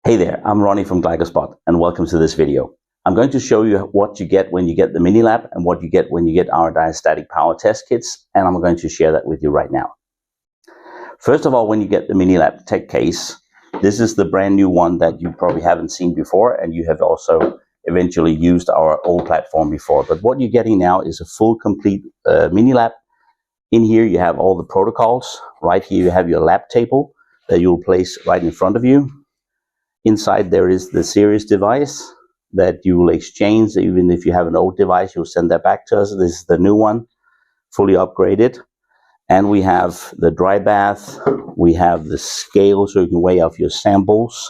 Hey there, I'm Ronnie from GlycoSpot and welcome to this video. I'm going to show you what you get when you get the mini lab and what you get when you get our Diastatic Power test kits, and I'm going to share that with you right now. First of all, when you get the mini lab tech case, this is the brand new one that you probably haven't seen before, and you have also eventually used our old platform before. But what you're getting now is a full complete mini lab. In here you have all the protocols. Right here you have your lab table that you'll place right in front of you. Inside there is the series device that you will exchange. Even if you have an old device, you'll send that back to us. This is the new one, fully upgraded. And we have the dry bath. We have the scale so you can weigh off your samples.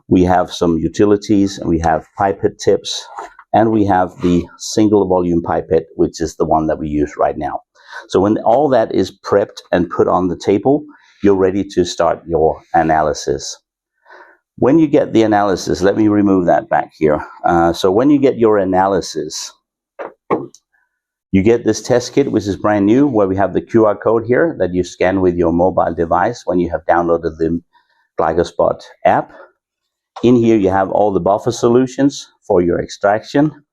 We have some utilities, and we have pipette tips. And we have the single volume pipette, which is the one that we use right now. So when all that is prepped and put on the table, you're ready to start your analysis. When you get the analysis, let me remove that back here. So when you get your analysis, you get this test kit, which is brand new, where we have the QR code here that you scan with your mobile device when you have downloaded the GlycoSpot app. In here, you have all the buffer solutions for your extraction.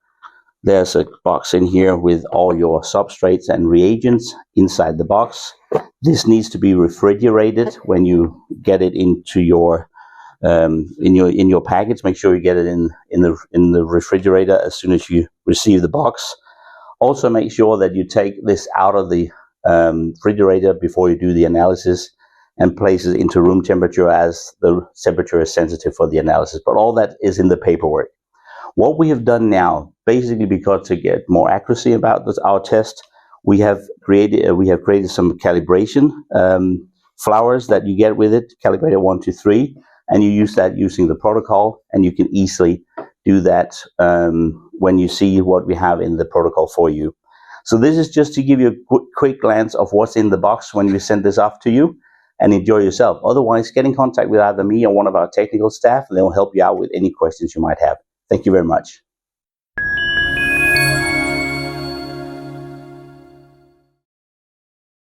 There's a box in here with all your substrates and reagents inside the box. This needs to be refrigerated when you get it into your in your package. Make sure you get it in the refrigerator as soon as you receive the box. Also make sure that you take this out of the refrigerator before you do the analysis and place it into room temperature, as the temperature is sensitive for the analysis. But all that is in the paperwork. What we have done now, basically because to get more accuracy about our test, we have created some calibration flowers that you get with it, calibrated 1, 2, 3. And you use that using the protocol, and you can easily do that when you see what we have in the protocol for you. So this is just to give you a quick glance of what's in the box when we send this off to you, and enjoy yourself. Otherwise, get in contact with either me or one of our technical staff, and they will help you out with any questions you might have. Thank you very much.